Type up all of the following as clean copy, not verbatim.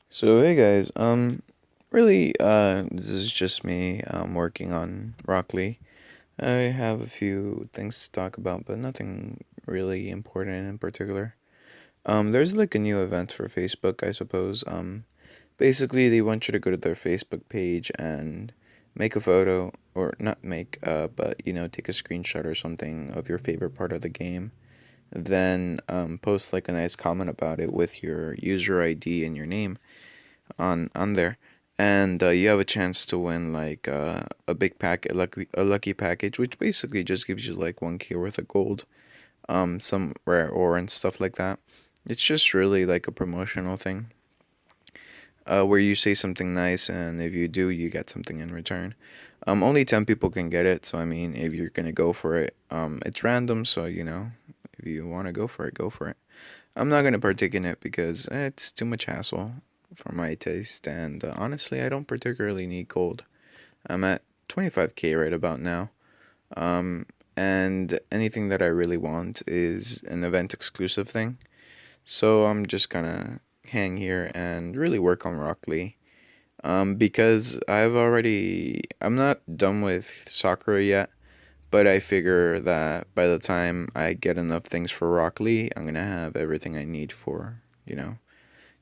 So hey guys, really, this is just me working on Rock Lee. I have a few things to talk about, but nothing really important in particular. There's like a new event for Facebook, I suppose. Basically they want you to go to their Facebook page and make a photo, or not make, but take a screenshot or something of your favorite part of the game. Then post like a nice comment about it with your user ID and your name on there, and you have a chance to win like a big pack, a lucky package, which basically just gives you like 1K worth of gold, some rare ore and stuff like that. It's just really like a promotional thing, where you say something nice, and if you do, you get something in return. Only 10 people can get it, so I mean, if you're gonna go for it, it's random, so if you want to go for it, go for it. I'm not gonna partake in it because it's too much hassle for my taste, and honestly, I don't particularly need gold. I'm at 25K right about now, and anything that I really want is an event exclusive thing. So I'm just gonna hang here and really work on Rock Lee. Because I'm not done with Sakura yet, but I figure that by the time I get enough things for Rock Lee, I'm gonna have everything I need for,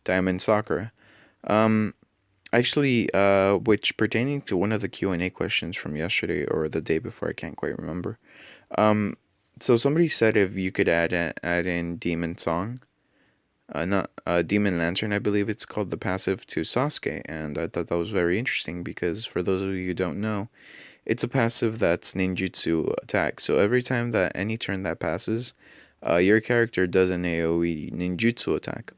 Diamond Sakura. Um, Actually, which pertaining to one of the Q&A questions from yesterday or the day before, I can't quite remember. Um, so somebody said if you could add in Demon Song, not Demon Lantern, I believe it's called, the passive to Sasuke, and I thought that was very interesting because for those of you who don't know, it's a passive that's ninjutsu attack. So every time that any turn that passes, your character does an AOE ninjutsu attack.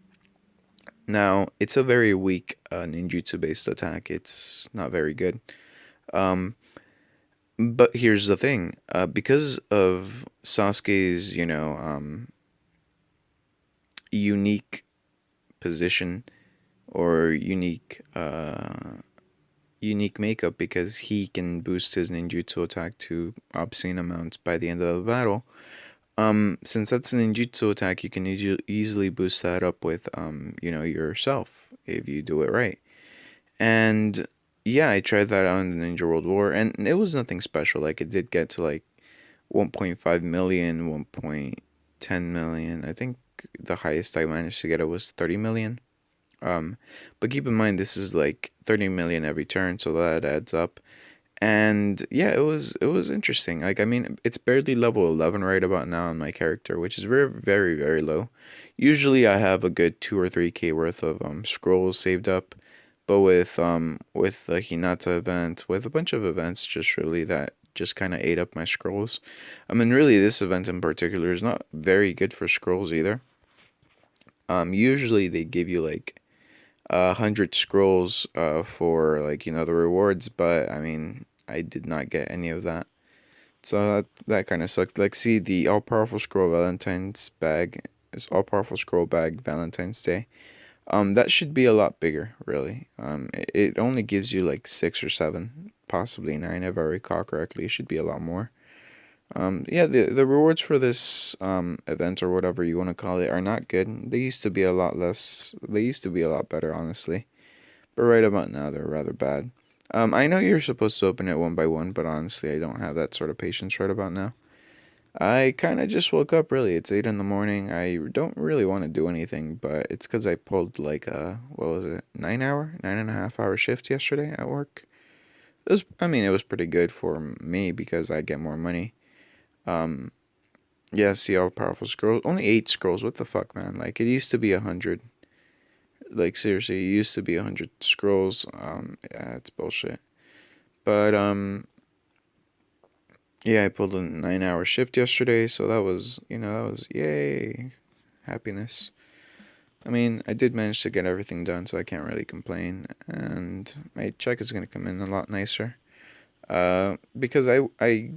Now, it's a very weak ninjutsu based attack. It's not very good. Um, but here's the thing, because of Sasuke's, unique position, or unique makeup, because he can boost his ninjutsu attack to obscene amounts by the end of the battle. Since that's a ninjutsu attack, you can easily boost that up with, yourself if you do it right. And yeah, I tried that out in the Ninja World War, and it was nothing special. Like, it did get to like 1.5 million, 1.10 million. I think the highest I managed to get it was 30 million. Um, but keep in mind, this is like 30 million every turn, so that adds up. And yeah, it was interesting. Like, I mean, it's barely level 11 right about now on my character, which is very very very low. Usually I have a good 2 or 3K worth of scrolls saved up, but with the Hinata event, with a bunch of events just really that just kind of ate up my scrolls. I mean, really, this event in particular is not very good for scrolls either. Usually they give you like 100 scrolls for, like, the rewards, but I mean, I did not get any of that. So that kind of sucked. Like, see, the all powerful scroll Valentine's bag is all powerful scroll bag Valentine's Day. That should be a lot bigger, really. It only gives you like 6 or 7, possibly 9, if I recall correctly. It should be a lot more. Yeah, the rewards for this event, or whatever you want to call it, are not good. They used to be a lot less. They used to be a lot better, honestly. But right about now, they're rather bad. I know you're supposed to open it one by one, but honestly, I don't have that sort of patience right about now. I kind of just woke up, really. It's 8 in the morning. I don't really want to do anything, but it's because I pulled like what was it, 9.5 hour shift yesterday at work. I mean, it was pretty good for me because I get more money. Um, yeah, see, all powerful scrolls. Only 8 scrolls. What the fuck, man? Like, it used to be 100. Like, seriously, it used to be 100 scrolls. Yeah, it's bullshit. But yeah, I pulled a 9 hour shift yesterday, so that was yay, happiness. I mean, I did manage to get everything done, so I can't really complain, and my check is gonna come in a lot nicer. Because I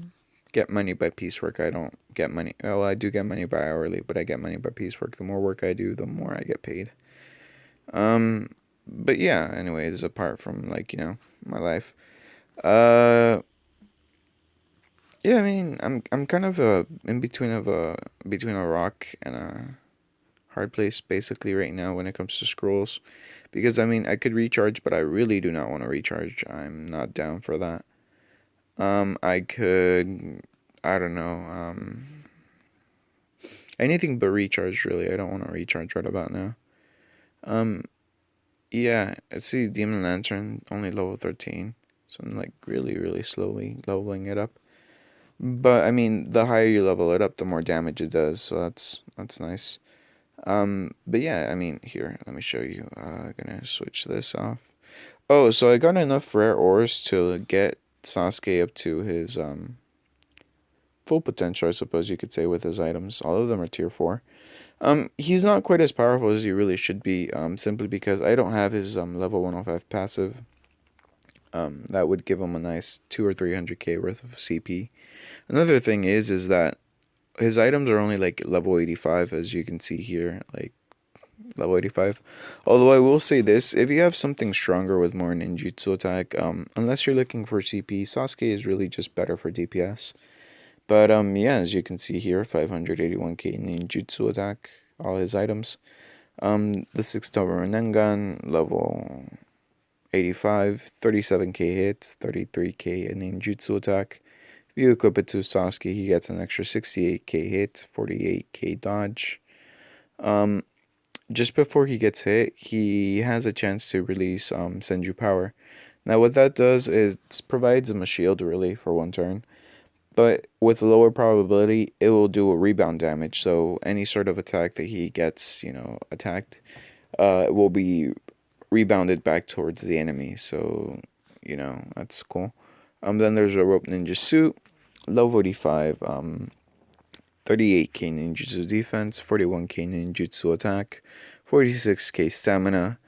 get money by piecework. I don't get money. Well, I do get money by hourly, but I get money by piecework. The more work I do, the more I get paid. Um, but yeah. Anyways, apart from, like, my life. Uh, yeah. I mean, I'm kind of in between a rock and hard place basically right now when it comes to scrolls. Because I mean, I could recharge, but I really do not want to recharge. I'm not down for that. I could, I don't know, anything but recharge really. I don't want to recharge right about now. Um, yeah, I see Demon Lantern only level 13. So I'm like really, really slowly leveling it up. But I mean, the higher you level it up, the more damage it does. So that's nice. But yeah, I mean, here, let me show you. Gonna switch this off. Oh, so I got enough rare ores to get Sasuke up to his full potential, I suppose you could say, with his items. All of them are tier 4. He's not quite as powerful as he really should be, simply because I don't have his level 105 passive. That would give him a nice 2 or 300k worth of CP. Another thing is that his items are only like level 85, as you can see here, like level 85. Although I will say this, if you have something stronger with more ninjutsu attack, unless you're looking for CP, Sasuke is really just better for DPS. But yeah, as you can see here, 581k ninjutsu attack, all his items. The 6-star Rinnegan, level 85, 37k hits, 33k ninjutsu attack. If you equip it to Sasuke, he gets an extra 68k hit, 48k dodge. Um, just before he gets hit, he has a chance to release Senju power. Now, what that does is provides him a shield really for one turn, but with lower probability, it will do a rebound damage. So any sort of attack that he gets, attacked, will be rebounded back towards the enemy. So, that's cool. Then there's a rope ninja suit, level 85, 38k ninjutsu defense, 41k ninjutsu attack, 46k stamina.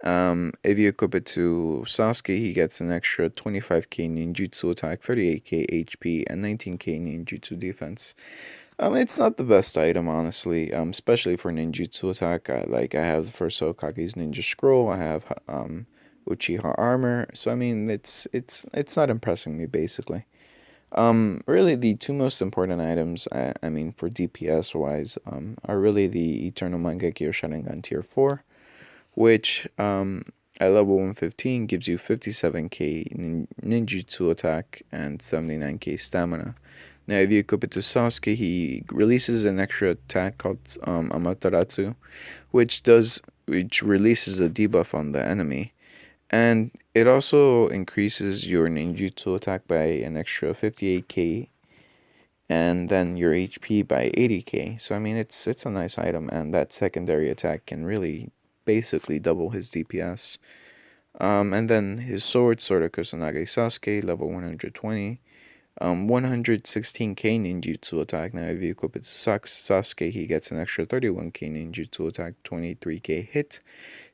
If you equip it to Sasuke, he gets an extra 25k ninjutsu attack, 38k HP, and 19k ninjutsu defense. It's not the best item, honestly. Especially for ninjutsu attack. I have the first Hokage's ninja scroll. I have Uchiha armor. So I mean, it's not impressing me basically. Really, the two most important items, I mean, for DPS wise, are really the Eternal Mangekyo Sharingan tier 4, which at level 115 gives you 57k ninjutsu attack and 79k stamina. Now, if you equip it to Sasuke, he releases an extra attack called Amaterasu, which releases a debuff on the enemy, and it also increases your ninjutsu attack by an extra 58k, and then your HP by 80k. So I mean, it's a nice item, and that secondary attack can really basically double his DPS. And then his Sword of Kusanagi Sasuke, level 120. 116k ninjutsu attack. Now, if you equip it to Sasuke, he gets an extra 31k ninjutsu attack, 23k hit,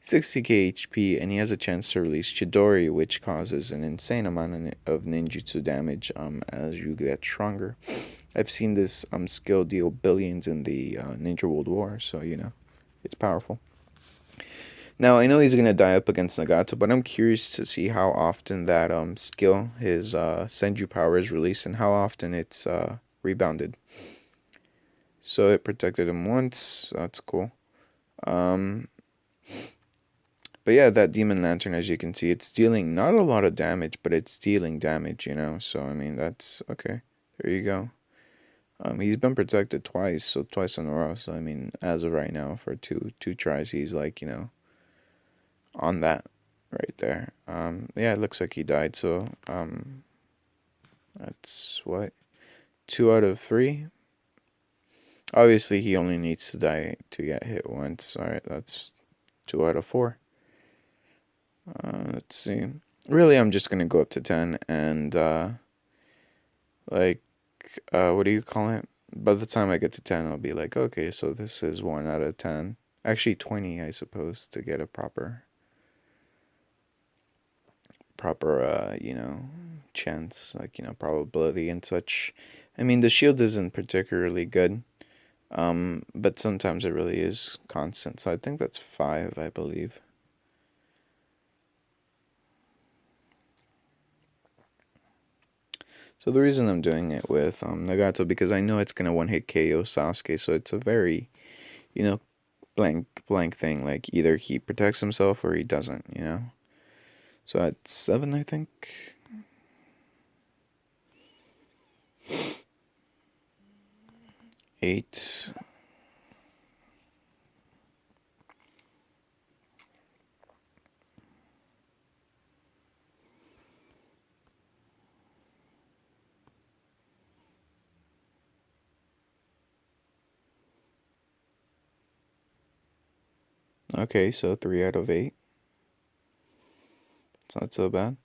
60k HP, and he has a chance to release Chidori, which causes an insane amount of ninjutsu damage as you get stronger. I've seen this skill deal billions in the Ninja World War, so it's powerful. Now, I know he's going to die up against Nagato, but I'm curious to see how often that skill, his Senju power, is released and how often it's rebounded. So it protected him once. That's cool. But yeah, that Demon Lantern, as you can see, it's dealing not a lot of damage, but it's dealing damage, So, I mean, that's okay. There you go. He's been protected twice, so twice in a row. So, I mean, as of right now, for two tries, he's like, on that right there. Yeah, it looks like he died. So that's what 2 out of 3. Obviously, he only needs to die to get hit once. All right, that's 2 out of 4. Let's see. Really, I'm just gonna go up to 10 and what do you call it? By the time I get to 10, I'll be like, okay, so this is 1 out of 10. Actually, 20, I suppose, to get a proper chance, like, probability and such. I mean, the shield isn't particularly good, but sometimes it really is constant. So I think that's 5, I believe. So the reason I'm doing it with Nagato, because I know it's gonna one hit KO Sasuke, so it's a very, you know, blank thing. Like either he protects himself or he doesn't. So at 7, I think. 8. Okay, so 3 out of 8. It's not so bad.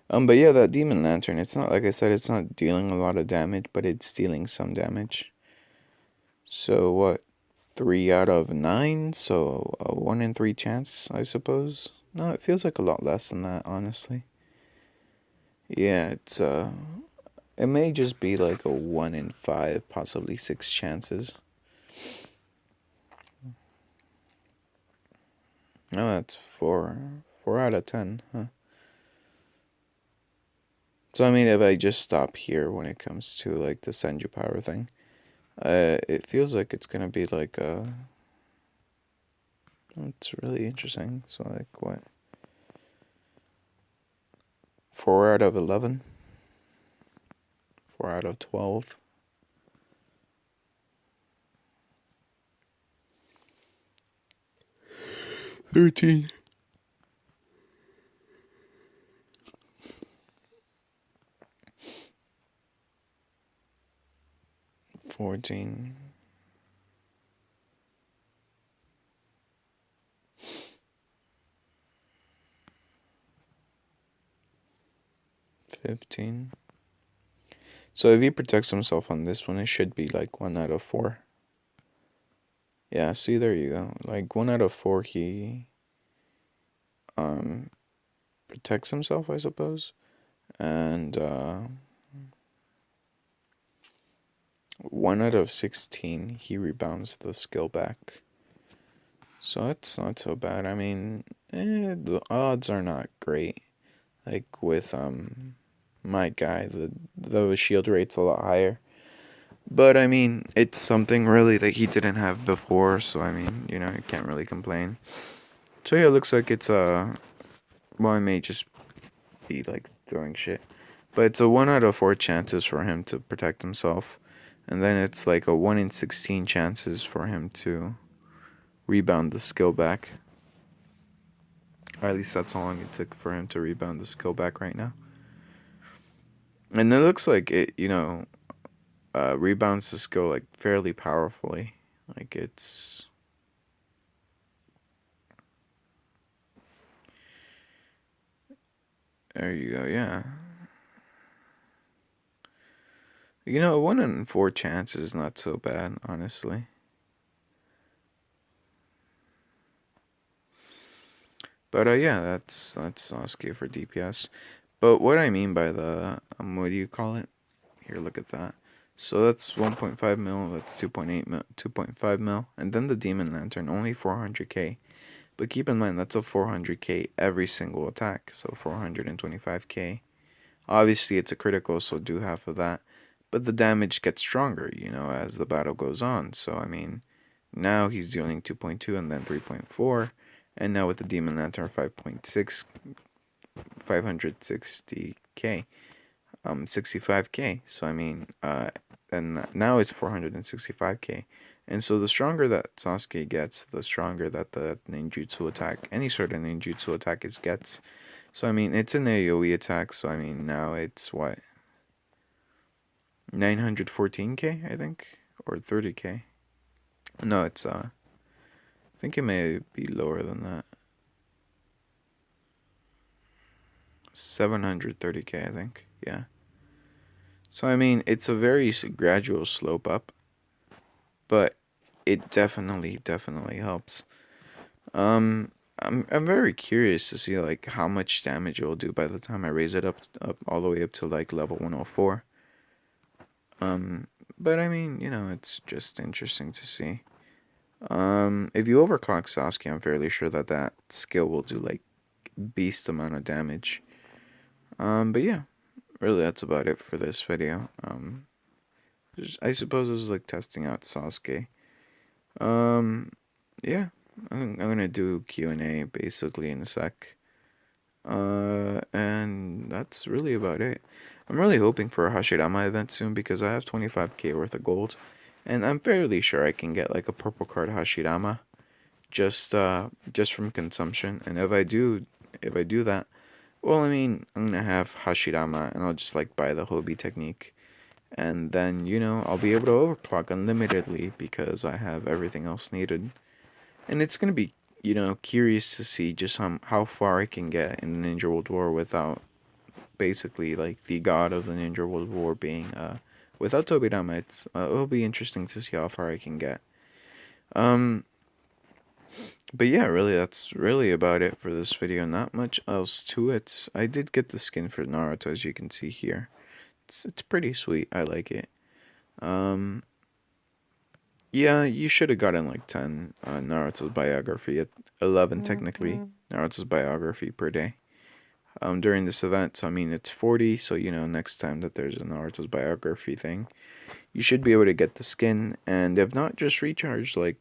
But yeah, that Demon Lantern, it's not, like I said, it's not dealing a lot of damage, but it's dealing some damage. So what? 3 out of 9? So a 1 in 3 chance, I suppose? No, it feels like a lot less than that, honestly. Yeah, it may just be like a 1 in 5, possibly 6 chances. No, that's 4. 4 out of 10, huh? So I mean, if I just stop here when it comes to like the Senju power thing, it feels like it's gonna be like it's really interesting. So like what? 4 out of 11. 4 out of 12. 13. 14. 15. So if he protects himself on this one, it should be like 1 out of 4. Yeah, see, there you go. Like 1 out of 4, he um protects himself, I suppose. And 1 out of 16, he rebounds the skill back. So it's not so bad. I mean, the odds are not great. Like with my guy, the shield rate's a lot higher. But I mean, it's something really that he didn't have before, so I mean, you can't really complain. So yeah, it looks like it's well, I may just be like throwing shit. But it's a 1 out of 4 chances for him to protect himself. And then it's like a 1 in 16 chances for him to rebound the skill back. Or at least that's how long it took for him to rebound the skill back right now. And it looks like it, rebounds the skill like fairly powerfully. Like it's... There you go, yeah. 1 in 4 chance is not so bad, honestly. But yeah, that's Sasuke for DPS. But what I mean by the what do you call it? Here, look at that. So that's 1.5 mil, that's 2.8 mil, 2.5 mil, and then the Demon Lantern only 400k. But keep in mind that's a 400k every single attack, so 425k. Obviously it's a critical, so do half of that. But the damage gets stronger, as the battle goes on. So I mean, now he's dealing 2.2 and then 3.4, and now with the Demon Lantern 5.6, 560k, 65k. So I mean, and now it's 465k. And so the stronger that Sasuke gets, the stronger that the ninjutsu attack, any sort of ninjutsu attack gets. So I mean, it's an AoE attack, so I mean, now it's what? 914k, I think, or 30k. No, it's I think it may be lower than that. 730k, I think. Yeah. So I mean, it's a very gradual slope up, but it definitely helps. I'm very curious to see like how much damage it will do by the time I raise it up all the way up to like level 104. But I mean, it's just interesting to see. If you overclock Sasuke, I'm fairly sure that that skill will do like beast amount of damage. But yeah, really that's about it for this video. I suppose it was like testing out Sasuke. Yeah. I'm gonna do Q&A basically in a sec. And that's really about it. I'm really hoping for a Hashirama event soon because I have 25k worth of gold, and I'm fairly sure I can get like a purple card Hashirama just from consumption. And if I do that, well, I mean, I'm gonna have Hashirama, and I'll just like buy the Hobie technique, and then I'll be able to overclock unlimitedly because I have everything else needed. And it's gonna be curious to see just how far I can get in the Ninja World War without basically like the god of the Ninja World War being without Tobirama. It'll be interesting to see how far I can get. Um, but yeah, really, that's really about it for this video. Not much else to it. I did get the skin for Naruto, as you can see here. It's pretty sweet. I like it. Um, yeah, you should have gotten like 10 Naruto's biography at 11 technically. Naruto's biography per day. During this event, so I mean it's 40. So next time that there's a Naruto's biography thing, you should be able to get the skin, and if not, just recharge like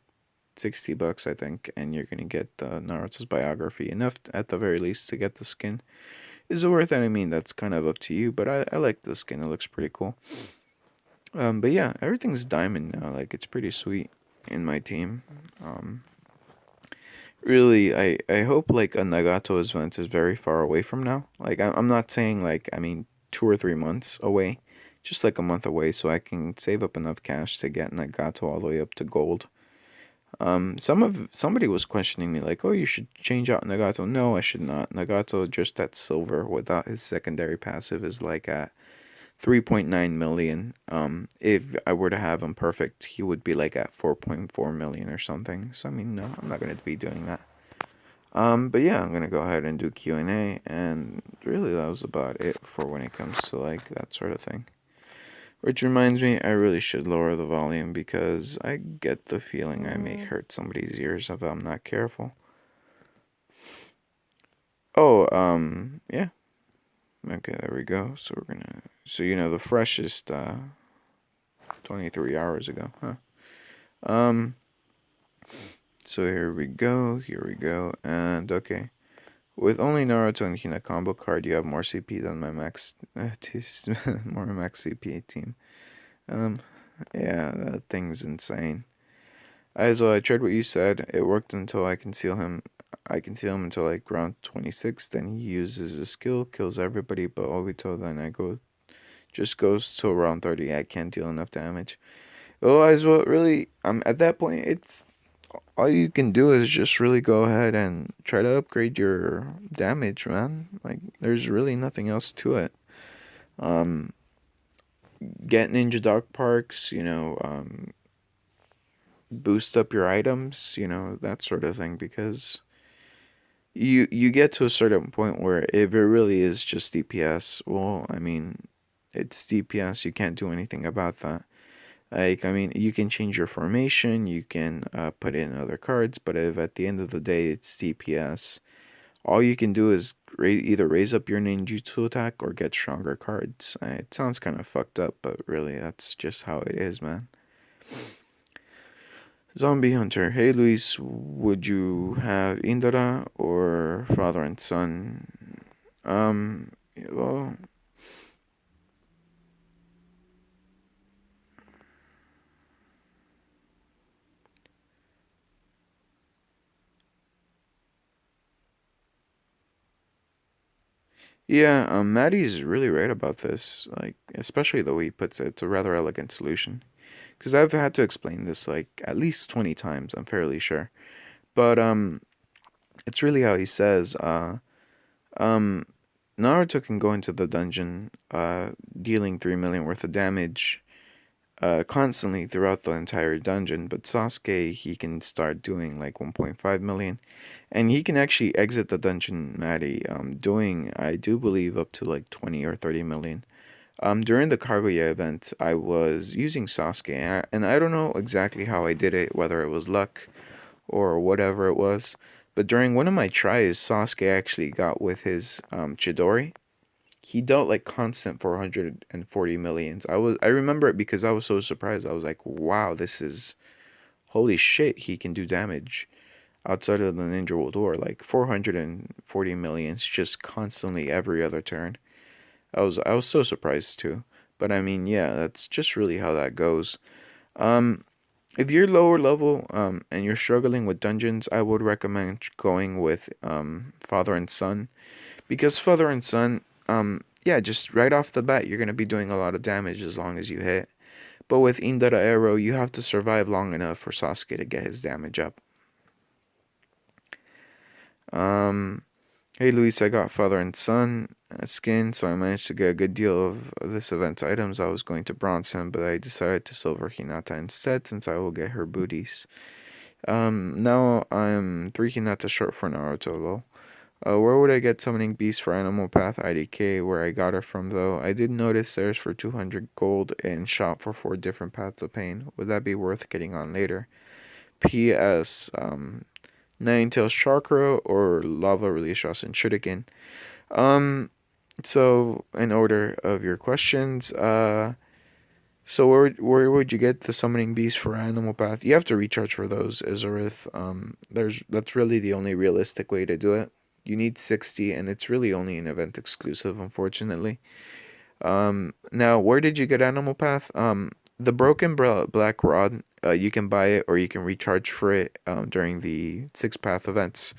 $60, I think, and you're gonna get the Naruto's biography. Enough at the very least to get the skin. Is it worth it? I mean, that's kind of up to you, but I like the skin. It looks pretty cool. But yeah, everything's diamond now. Like, it's pretty sweet in my team. Really, I hope like a Nagato event is very far away from now. Like, I'm not saying like, I mean 2 or 3 months away, just like a month away, so I can save up enough cash to get Nagato all the way up to gold. Somebody was questioning me like, oh, you should change out Nagato. No, I should not. Nagato just at silver without his secondary passive is like at 3.9 million. If I were to have him perfect, he would be like at 4.4 million or something. So I mean, no, I'm not gonna be doing that. But yeah, I'm gonna go ahead and do Q&A, and really that was about it for when it comes to like that sort of thing. Which reminds me, I really should lower the volume because I get the feeling I may hurt somebody's ears if I'm not careful. Oh, yeah. Okay, there we go. So we're gonna, so the freshest, 23 hours ago, huh? Um, so here we go, and okay. With only Naruto and Hina combo card, you have more CP than my max, more max CP team. Yeah, that thing's insane. I tried what you said. It worked until I conceal him. I conceal him until like round 26. Then he uses a skill, kills everybody but Obito. Then I go, just goes till round 30. I can't deal enough damage. Otherwise, what really, at that point, it's all you can do is just really go ahead and try to upgrade your damage, man. Like, there's really nothing else to it. Get ninja dog parks, boost up your items, that sort of thing, because you get to a certain point where if it really is just DPS, well, I mean, it's DPS, you can't do anything about that. Like, I mean, you can change your formation, you can put in other cards, but if at the end of the day it's DPS, all you can do is either raise up your ninjutsu attack or get stronger cards. It sounds kind of fucked up, but really, that's just how it is, man. Zombie Hunter. Hey Luis, would you have Indra or father and son? Well, yeah, Maddie's really right about this. Like, especially the way he puts it, it's a rather elegant solution. Because I've had to explain this like at least 20 times, I'm fairly sure. But it's really how he says, um, Naruto can go into the dungeon, dealing 3 million worth of damage, constantly throughout the entire dungeon, but Sasuke, he can start doing like 1.5 million, and he can actually exit the dungeon, Maddie, doing, I do believe, up to like 20 or 30 million. During the Kaguya event, I was using Sasuke, and I don't know exactly how I did it, whether it was luck or whatever it was, but during one of my tries, Sasuke actually got with his Chidori. He dealt like constant 440 millions. I remember it because I was so surprised. I was like, wow, this is holy shit. He can do damage. outside of the Ninja World War, like 440 millions just constantly every other turn. I was so surprised too. But I mean, yeah, that's just really how that goes. Um, if you're lower level and you're struggling with dungeons, I would recommend going with Father and Son, because Father and Son, yeah, just right off the bat, you're gonna be doing a lot of damage as long as you hit. But with Indara Arrow, you have to survive long enough for Sasuke to get his damage up. Um, Hey Luis, I got Father and Son skin, so I managed to get a good deal of this event's items. I was going to bronze him, but I decided to silver Hinata instead, since I will get her booties. Now I'm 3 Hinata short for Naruto, lol. Where would I get Summoning Beast for Animal Path IDK? Where I got her from, though. I did notice there's for 200 gold and shop for 4 different Paths of Pain. Would that be worth getting on later? P.S. Nine Tails Chakra or Lava Release Rasen Shuriken? Um, so in order of your questions, so where would you get the summoning beast for Animal Path? You have to recharge for those, Izarith. That's really the only realistic way to do it. You need 60, and it's really only an event exclusive, unfortunately. Now where did you get Animal Path? The broken black rod. You can buy it or you can recharge for it. During the 6 path events.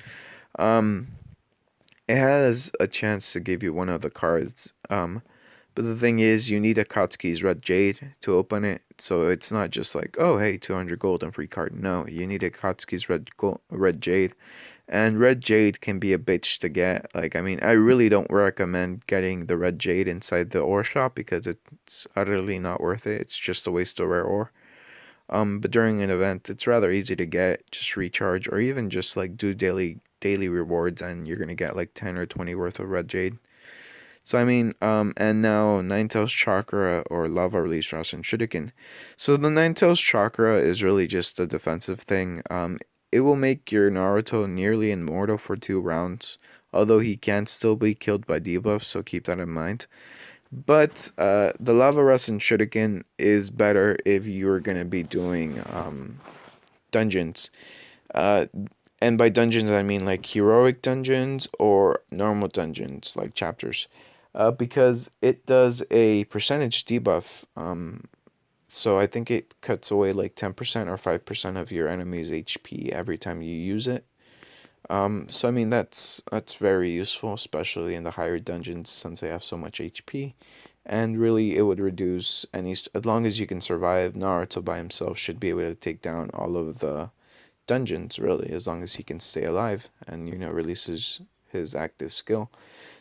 Um, it has a chance to give you one of the cards. But the thing is, you need Akatsuki's Red Jade to open it. So it's not just like, oh, hey, 200 gold and free card. No, you need Akatsuki's Red Jade. And Red Jade can be a bitch to get. Like, I mean, I really don't recommend getting the Red Jade inside the ore shop because it's utterly not worth it. It's just a waste of rare ore. But during an event, it's rather easy to get. Just recharge or even just like do daily rewards, and you're gonna get like 10 or 20 worth of Red Jade. So I mean, and now Nine Tails Chakra or Lava Release Rasen Shuriken. So the Nine Tails Chakra is really just a defensive thing. It will make your Naruto nearly immortal for 2 rounds, although he can still be killed by debuffs, so keep that in mind. But the Lava Rasen Shuriken is better if you're gonna be doing dungeons. Uh, and by dungeons, I mean like heroic dungeons or normal dungeons, like chapters. Because it does a percentage debuff. So I think it cuts away like 10% or 5% of your enemy's HP every time you use it. So I mean that's very useful, especially in the higher dungeons since they have so much HP. And really, it would reduce any. As long as you can survive, Naruto by himself should be able to take down all of the dungeons. Really, as long as he can stay alive and releases his active skill.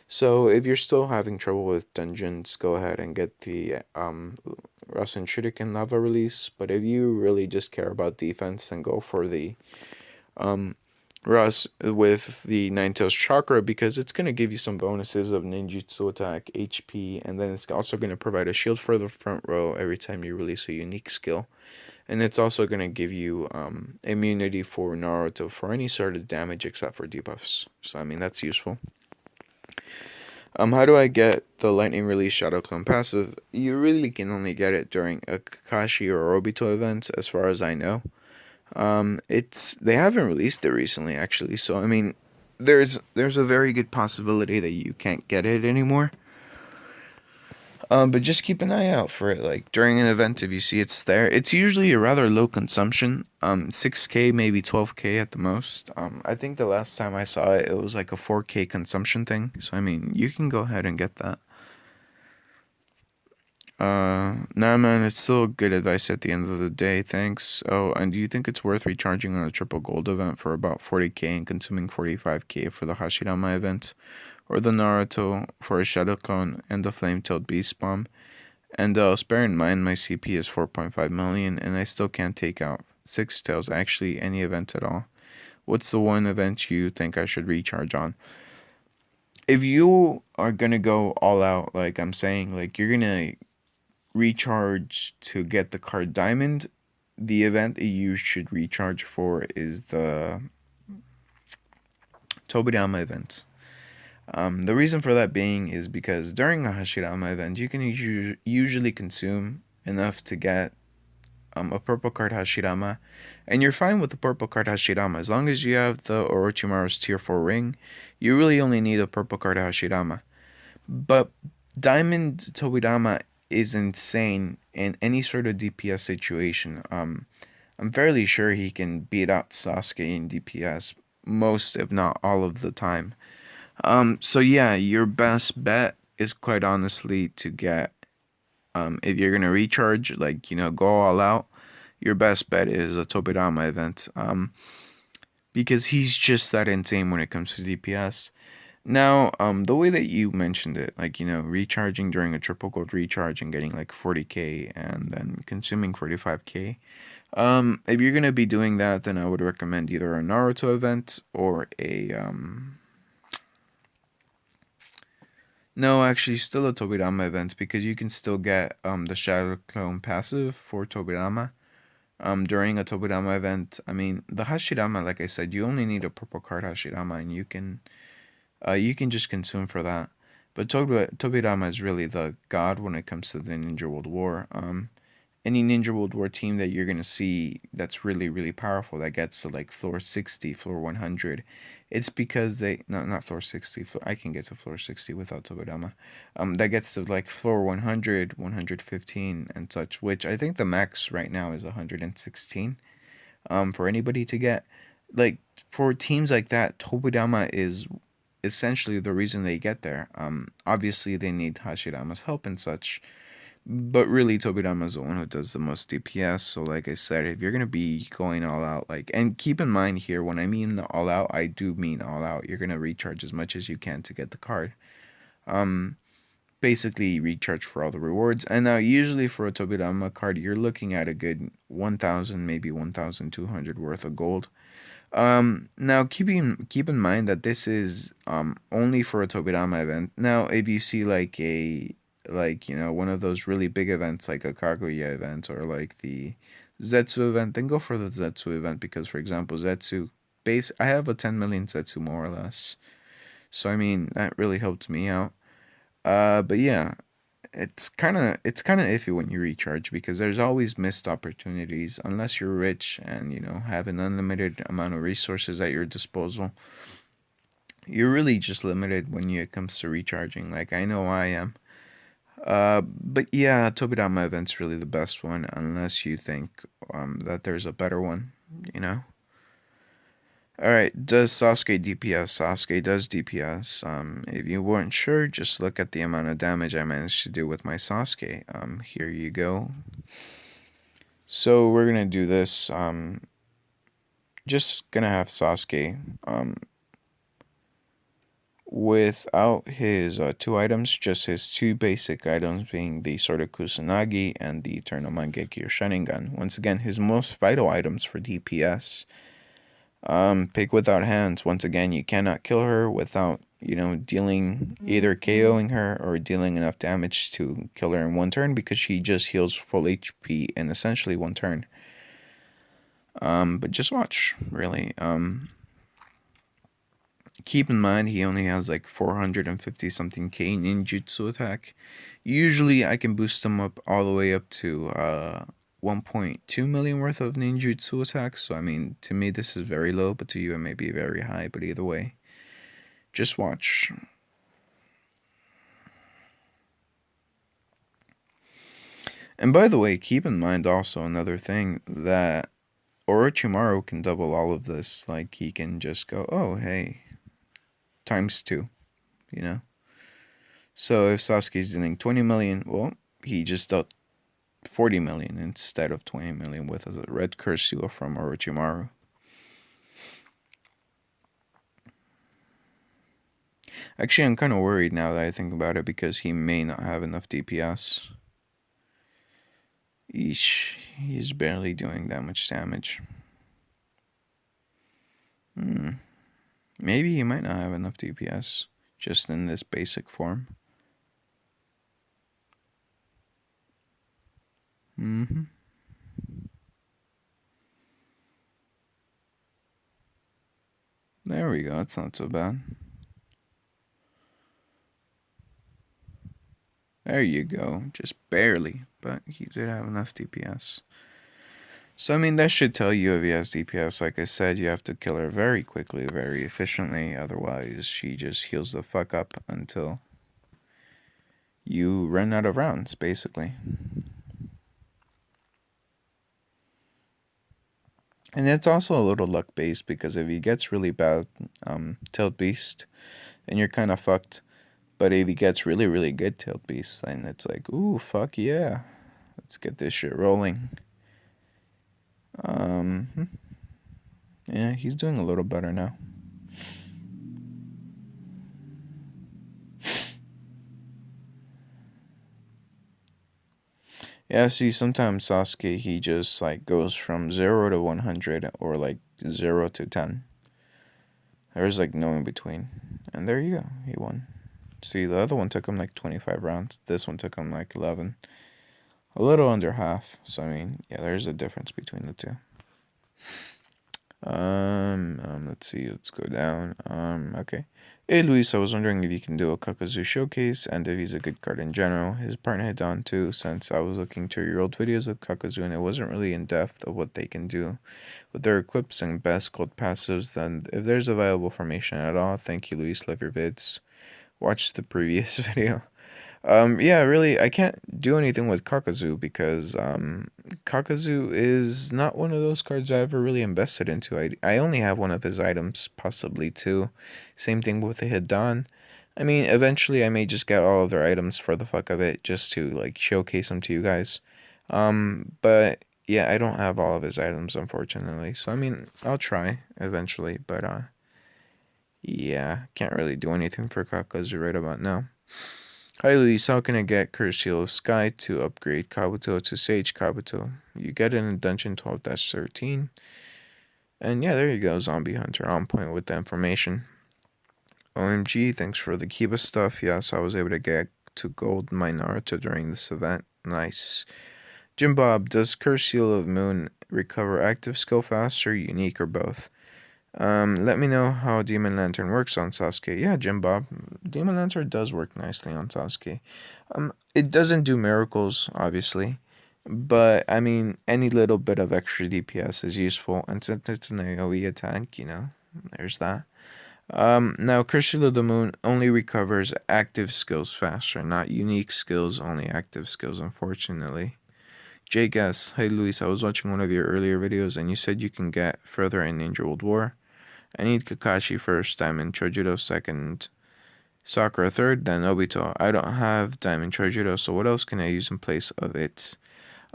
So if you're still having trouble with dungeons, go ahead and get the Rasen Shuriken Lava release. But if you really just care about defense, then go for the um, Russ with the Nine Tails Chakra, because it's going to give you some bonuses of ninjutsu attack, HP, and then it's also going to provide a shield for the front row every time you release a unique skill. And it's also going to give you immunity for Naruto for any sort of damage except for debuffs. So I mean, that's useful. How do I get the Lightning Release Shadow Clone passive? You really can only get it during a Kakashi or Obito events, as far as I know. They haven't released it recently, actually. So I mean, there's a very good possibility that you can't get it anymore. But just keep an eye out for it. Like during an event, if you see it's there, it's usually a rather low consumption. 6K, maybe 12K at the most. I think the last time I saw it, it was like a 4K consumption thing. So I mean, you can go ahead and get that. Nah, man, it's still good advice at the end of the day. Thanks. Oh, and do you think it's worth recharging on a triple gold event for about 40K and consuming 45K for the Hashirama event, or the Naruto for a Shadow Clone and the Flame-Tailed Beast Bomb? And bear in mind, my CP is 4.5 million, and I still can't take out 6 tails, actually, any event at all. What's the one event you think I should recharge on? If you are gonna go all out, like I'm saying, like you're gonna recharge to get the card Diamond, the event that you should recharge for is the Tobirama event. The reason for that being is because during a Hashirama event, you can usually consume enough to get a purple card Hashirama, and you're fine with the purple card Hashirama as long as you have the Orochimaru's tier 4 ring. You really only need a purple card Hashirama. But Diamond Tobirama is insane in any sort of DPS situation. I'm fairly sure he can beat out Sasuke in DPS most, if not all of the time. So yeah, your best bet is quite honestly to get, if you're gonna recharge, like, go all out, your best bet is a Tobirama event. Because he's just that insane when it comes to DPS. Now, the way that you mentioned it, like, recharging during a triple gold recharge and getting like 40k and then consuming 45k. If you're gonna be doing that, then I would recommend either a Naruto event or a no, actually, still a Tobirama event because you can still get the Shadow Clone passive for Tobirama. During a Tobirama event, I mean the Hashirama, like I said, you only need a purple card Hashirama, and you can just consume for that. But Tobirama is really the god when it comes to the Ninja World War. Any Ninja World War team that you're gonna see that's really really powerful that gets to like floor 60, floor 100, it's because they not floor 60. I can get to floor 60 without Tobirama. That gets to like floor 100, 115, and such. Which I think the max right now is 116. For anybody to get, like, for teams like that, Tobirama is essentially the reason they get there. Obviously they need Hashirama's help and such, but really Tobirama is the one who does the most DPS. So like I said, if you're gonna be going all out, like, and keep in mind here, when I mean all out, I do mean all out. You're gonna recharge as much as you can to get the card. Basically recharge for all the rewards. And now usually for a Tobirama card, you're looking at a good 1,000, maybe 1,200 worth of gold. Now keep in mind that this is only for a Tobirama event. Now, if you see like one of those really big events like a Kaguya event or like the Zetsu event, then go for the Zetsu event because, for example, Zetsu base, I have a 10 million Zetsu more or less. So I mean that really helped me out. But yeah, it's kind of iffy when you recharge because there's always missed opportunities unless you're rich and have an unlimited amount of resources at your disposal. You're really just limited when it comes to recharging. Like I know I am. But yeah, Tobirama event's really the best one unless you think that there's a better one. You know. Alright, does Sasuke DPS? Sasuke does DPS. If you weren't sure, just look at the amount of damage I managed to do with my Sasuke. Here you go. So we're gonna do this. Just gonna have Sasuke. Without his two items, just his two basic items being the Sword of Kusanagi and the Eternal Mangekyo Sharingan. Once again, his most vital items for DPS. Pig without hands. Once again, you cannot kill her without, dealing either KOing her or dealing enough damage to kill her in one turn because she just heals full HP in essentially one turn. But just watch, really. Keep in mind he only has like 450 something K ninjutsu attack. Usually I can boost him up all the way up to 1.2 million worth of ninjutsu attacks. So I mean, to me this is very low, but to you it may be very high. But either way, just watch. And by the way, keep in mind also another thing that Orochimaru can double all of this. Like he can just go, oh hey, times 2, you know. So if Sasuke's dealing 20 million, well, he just dealt 40 million instead of 20 million with a red curse seal from Orochimaru. Actually, I'm kind of worried now that I think about it because he may not have enough DPS. Eesh, he's barely doing that much damage. Maybe he might not have enough DPS just in this basic form. There we go, it's not so bad. There you go, just barely, but he did have enough DPS. So, I mean, that should tell you if he has DPS. Like I said, you have to kill her very quickly, very efficiently. Otherwise, she just heals the fuck up until you run out of rounds, basically. And it's also a little luck based because if he gets really bad Tailed Beast, then you're kind of fucked. But if he gets really, really good Tailed Beast, then it's like, ooh, fuck yeah. Let's get this shit rolling. Yeah, he's doing a little better now. Yeah, see, sometimes Sasuke, he just, like, goes from 0 to 100 or, like, 0 to 10. There's, like, no in between. And there you go, he won. See, the other one took him, like, 25 rounds. This one took him, like, 11. A little under half. So, I mean, yeah, there's a difference between the two. Let's see, let's go down. Okay. Hey, Luis, I was wondering if you can do a Kakazu showcase and if he's a good card in general. His partner had on too, since I was looking through your old videos of Kakazu and it wasn't really in depth of what they can do with their equips and best gold passives. Then, if there's available information at all, thank you, Luis. Love your vids. Watch the previous video. Yeah, really, I can't do anything with Kakazu because Kakazu is not one of those cards I ever really invested into. I only have one of his items, possibly two. Same thing with the Hidan. I mean, eventually I may just get all of their items for the fuck of it, just to like showcase them to you guys. But yeah, I don't have all of his items, unfortunately. So I mean, I'll try eventually, but yeah, can't really do anything for Kakazu right about now. Hi Luis, how can I get Cursed Seal of Sky to upgrade Kabuto to Sage Kabuto? You get it in Dungeon 12-13. And yeah, there you go, Zombie Hunter, on point with the information. OMG, thanks for the Kiba stuff. Yes, I was able to get to gold my Naruto during this event. Nice. Jim Bob, does Cursed Seal of Moon recover active skill faster, unique, or both? Let me know how Demon Lantern works on Sasuke. Yeah, Jim Bob, Demon Lantern does work nicely on Sasuke. It doesn't do miracles, obviously, but I mean, any little bit of extra DPS is useful, and since it's an AoE attack, there's that. Now, Crystal of the Moon only recovers active skills faster, not unique skills, only active skills, unfortunately. Jake asks, hey Luis, I was watching one of your earlier videos and you said you can get further in Ninja World War. I need Kakashi first, Diamond Chojuro second, Sakura third, then Obito. I don't have Diamond Chojuro, so what else can I use in place of it?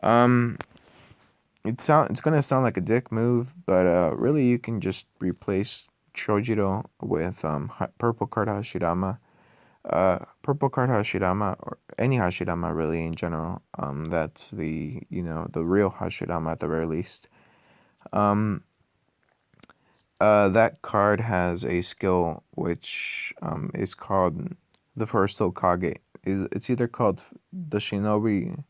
It's gonna sound like a dick move, but really you can just replace Chojuro with Purple Card Hashirama. Purple Card Hashirama, or any Hashirama really in general. That's the real Hashirama at the very least. That card has a skill which is called the First Hokage. It's either called the Shinobi,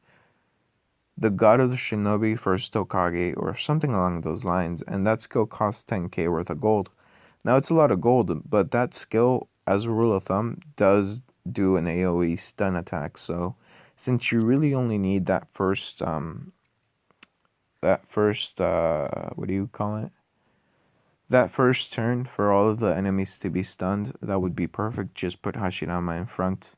the God of the Shinobi First Hokage, or something along those lines. And that skill costs 10k worth of gold. Now it's a lot of gold, but that skill, as a rule of thumb, does do an AoE stun attack. So since you really only need that first what do you call it? That first turn for all of the enemies to be stunned, that would be perfect. Just put Hashirama in front.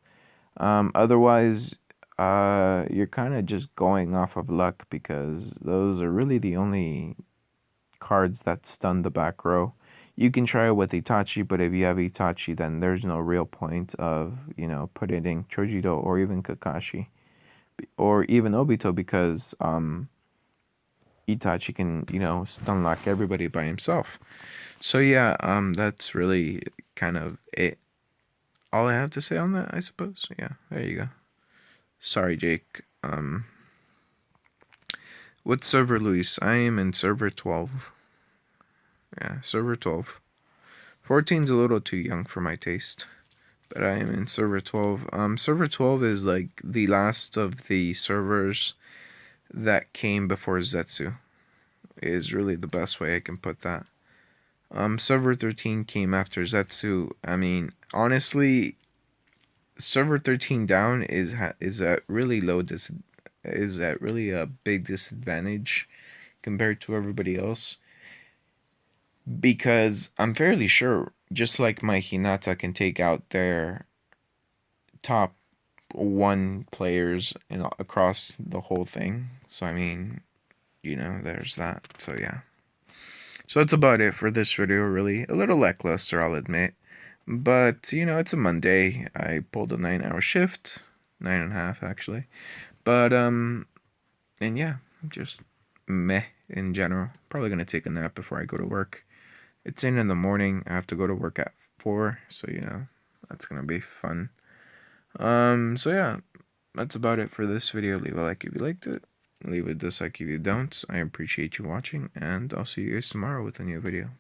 Otherwise, you're kind of just going off of luck because those are really the only cards that stun the back row. You can try it with Itachi, but if you have Itachi, then there's no real point of, putting in Chojito or even Kakashi or even Obito because Itachi can, stun lock everybody by himself. So yeah, that's really kind of it. All I have to say on that, I suppose. Yeah, there you go. Sorry, Jake. What server, Luis? I am in server 12. Yeah, server 12. 14's a little too young for my taste, but I am in server 12. Server 12 is like the last of the servers that came before Zetsu. Is really the best way I can put that. Server 13 came after Zetsu. I mean, honestly, server 13 down is at really is at really a big disadvantage compared to everybody else, because I'm fairly sure, just like my Hinata can take out their top one players across the whole thing. So I mean, there's that. So yeah. So that's about it for this video, really. A little lackluster, I'll admit. But, it's a Monday. I pulled a 9-hour shift. 9.5, actually. But, and yeah, just meh in general. Probably gonna take a nap before I go to work. It's in the morning. I have to go to work at 4, so, that's gonna be fun. So yeah, that's about it for this video. Leave a like if you liked it. Leave a dislike if you don't. I appreciate you watching, and I'll see you guys tomorrow with a new video.